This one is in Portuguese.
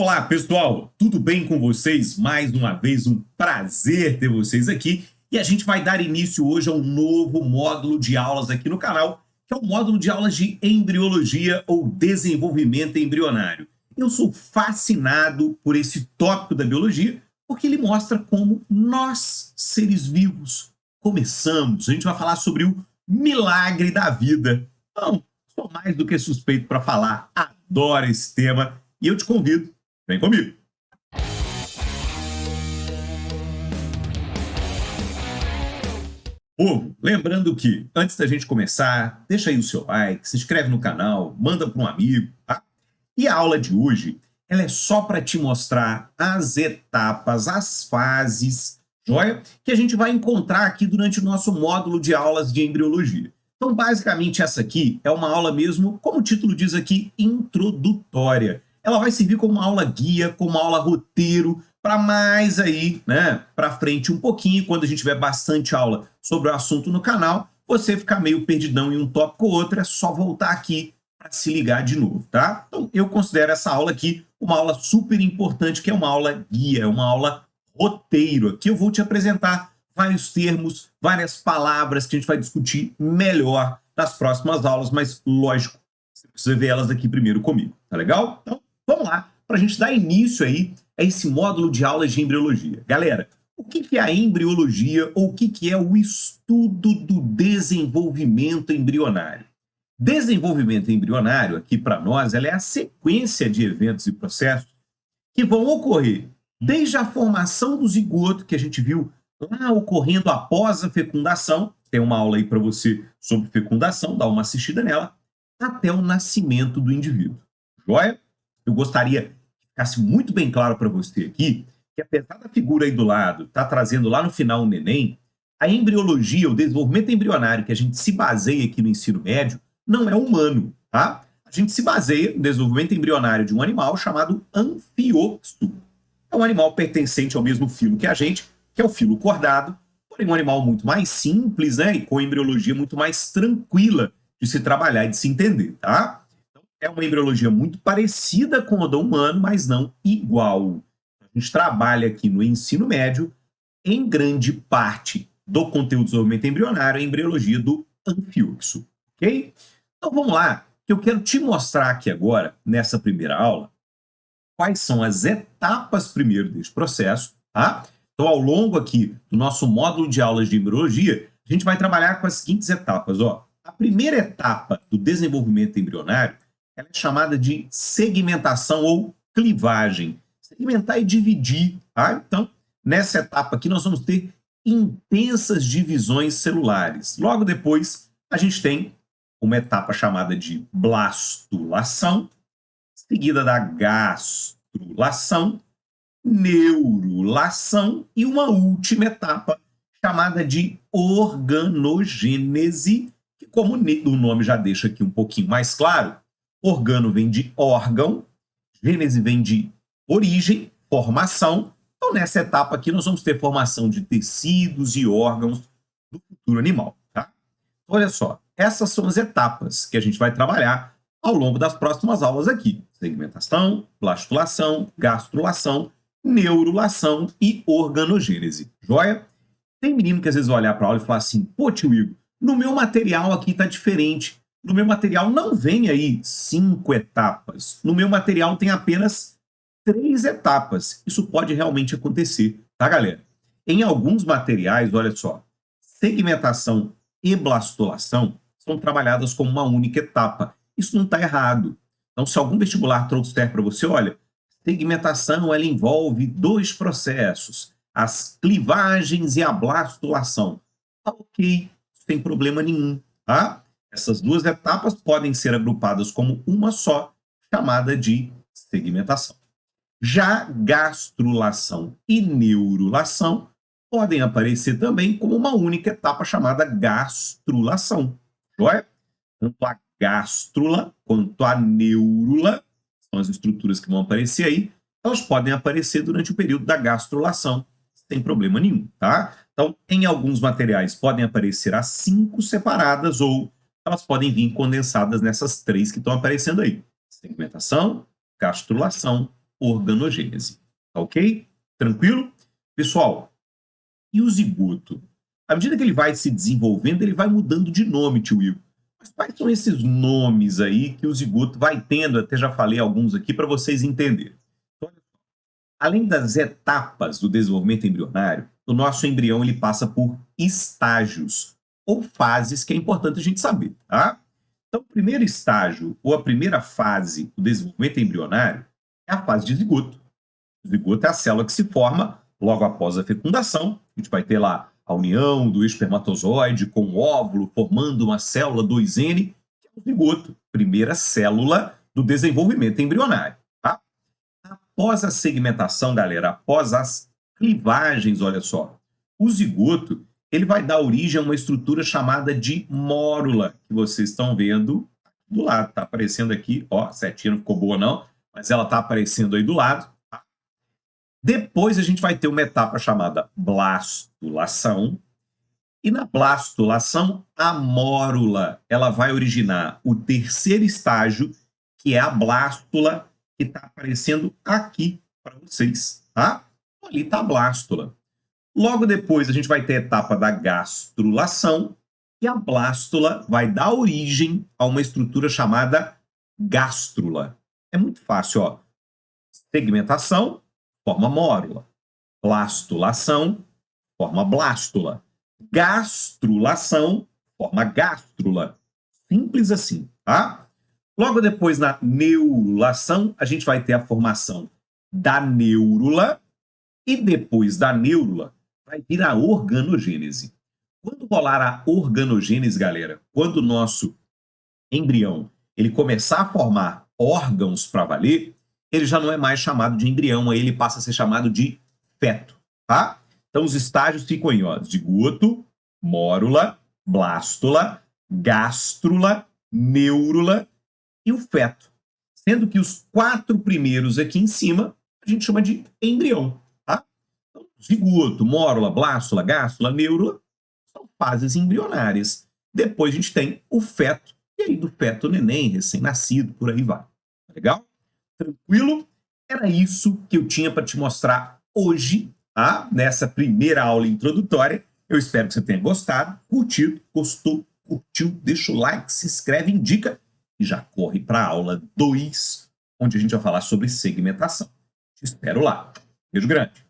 Olá, pessoal, tudo bem com vocês? Mais uma vez, um prazer ter vocês aqui. E a gente vai dar início hoje a um novo módulo de aulas aqui no canal, que é o módulo de aulas de embriologia ou desenvolvimento embrionário. Eu sou fascinado por esse tópico da biologia, porque ele mostra como nós, seres vivos, começamos. A gente vai falar sobre o milagre da vida. Então, sou mais do que suspeito para falar, adoro esse tema e eu te convido. Vem comigo! Povo, lembrando que, antes da gente começar, deixa aí o seu like, se inscreve no canal, manda para um amigo, tá? E a aula de hoje, ela é só para te mostrar as etapas, as fases, joia? Que a gente vai encontrar aqui durante o nosso módulo de aulas de embriologia. Então, basicamente, essa aqui é uma aula mesmo, como o título diz aqui, introdutória. Ela vai servir como uma aula guia, como uma aula roteiro, para mais aí, né, para frente um pouquinho, quando a gente tiver bastante aula sobre o assunto no canal, você ficar meio perdidão em um tópico ou outro, é só voltar aqui para se ligar de novo, tá? Então, eu considero essa aula aqui uma aula super importante, que é uma aula guia, é uma aula roteiro. Aqui eu vou te apresentar vários termos, várias palavras que a gente vai discutir melhor nas próximas aulas, mas, lógico, você precisa ver elas aqui primeiro comigo, tá legal? Então, vamos lá, para a gente dar início aí a esse módulo de aulas de embriologia. Galera, o que é a embriologia ou o que é o estudo do desenvolvimento embrionário? Desenvolvimento embrionário, aqui para nós, ela é a sequência de eventos e processos que vão ocorrer desde a formação do zigoto, que a gente viu lá ocorrendo após a fecundação, tem uma aula aí para você sobre fecundação, dá uma assistida nela, até o nascimento do indivíduo. Joia? Eu gostaria que ficasse muito bem claro para você aqui que, apesar da figura aí do lado tá trazendo lá no final o neném, a embriologia, o desenvolvimento embrionário que a gente se baseia aqui no ensino médio, não é humano, tá? A gente se baseia no desenvolvimento embrionário de um animal chamado anfíoxo. É um animal pertencente ao mesmo filo que a gente, que é o filo cordado, porém um animal muito mais simples, né? E com embriologia muito mais tranquila de se trabalhar e de se entender, tá? É uma embriologia muito parecida com a do humano, mas não igual. A gente trabalha aqui no ensino médio, em grande parte do conteúdo de desenvolvimento embrionário, a embriologia do anfíoxo, ok? Então vamos lá, que eu quero te mostrar aqui agora, nessa primeira aula, quais são as etapas primeiro desse processo, tá? Então, ao longo aqui do nosso módulo de aulas de embriologia, a gente vai trabalhar com as seguintes etapas, ó. A primeira etapa do desenvolvimento embrionário, ela é chamada de segmentação ou clivagem. Segmentar e dividir, tá? Então, nessa etapa aqui, nós vamos ter intensas divisões celulares. Logo depois, a gente tem uma etapa chamada de blastulação, seguida da gastrulação, neurulação e uma última etapa chamada de organogênese, que, como o nome já deixa aqui um pouquinho mais claro, organo vem de órgão, gênese vem de origem, formação. Então, nessa etapa aqui, nós vamos ter formação de tecidos e órgãos do futuro animal. Tá? Olha só, essas são as etapas que a gente vai trabalhar ao longo das próximas aulas aqui. Segmentação, blastulação, gastrulação, neurulação e organogênese. Joia? Tem menino que às vezes vai olhar para a aula e falar assim, pô, tio Igor, no meu material aqui está diferente. No meu material não vem aí 5 etapas. No meu material tem apenas 3 etapas. Isso pode realmente acontecer, tá, galera? Em alguns materiais, olha só, segmentação e blastulação são trabalhadas como uma única etapa. Isso não está errado. Então, se algum vestibular trouxer para você, olha, segmentação ela envolve 2 processos, as clivagens e a blastulação. Tá ok, sem problema nenhum, tá? Essas 2 etapas podem ser agrupadas como uma só, chamada de segmentação. Já gastrulação e neurulação podem aparecer também como uma única etapa chamada gastrulação. Joia? Tanto a gástrula quanto a neurula, são as estruturas que vão aparecer aí, elas podem aparecer durante o período da gastrulação, sem problema nenhum, tá? Então, em alguns materiais podem aparecer as 5 separadas ou elas podem vir condensadas nessas 3 que estão aparecendo aí. Segmentação, gastrulação, organogênese. Tá ok? Tranquilo? Pessoal, e o zigoto? À medida que ele vai se desenvolvendo, ele vai mudando de nome, tio Igor. Mas quais são esses nomes aí que o zigoto vai tendo? Até já falei alguns aqui para vocês entenderem. Então, além das etapas do desenvolvimento embrionário, o nosso embrião ele passa por estágios ou fases que é importante a gente saber, tá? Então, o primeiro estágio ou a primeira fase do desenvolvimento embrionário é a fase de zigoto. O zigoto é a célula que se forma logo após a fecundação. A gente vai ter lá a união do espermatozoide com o óvulo, formando uma célula 2N, que é o zigoto, primeira célula do desenvolvimento embrionário. Tá? Após a segmentação, galera, após as clivagens, olha só, o zigoto ele vai dar origem a uma estrutura chamada de mórula, que vocês estão vendo do lado. Está aparecendo aqui, ó, a setinha não ficou boa não, mas ela está aparecendo aí do lado. Tá? Depois a gente vai ter uma etapa chamada blastulação, e na blastulação, a mórula ela vai originar o terceiro estágio, que é a blástula, que está aparecendo aqui para vocês. Tá? Ali está a blástula. Logo depois, a gente vai ter a etapa da gastrulação, e a blástula vai dar origem a uma estrutura chamada gástrula. É muito fácil, ó. Segmentação, forma mórula. Blastulação, forma blástula. Gastrulação, forma gástrula. Simples assim, tá? Logo depois, na neurulação, a gente vai ter a formação da neurula, e depois da neurula, vai vir a organogênese. Quando rolar a organogênese, galera, quando o nosso embrião ele começar a formar órgãos para valer, ele já não é mais chamado de embrião, aí ele passa a ser chamado de feto, tá? Então os estágios ficam aí, ó, zigoto, mórula, blástula, gástrula, neurula e o feto. Sendo que os 4 primeiros aqui em cima a gente chama de embrião, tá? Então, zigoto, mórula, blástula, gástrula, neurula são fases embrionárias. Depois a gente tem o feto, e aí do feto neném, recém-nascido, por aí vai. Legal? Tranquilo? Era isso que eu tinha para te mostrar hoje, tá? Nessa primeira aula introdutória. Eu espero que você tenha gostado, curtido, gostou, curtiu, deixa o like, se inscreve, indica e já corre para a aula 2, onde a gente vai falar sobre segmentação. Te espero lá. Beijo grande.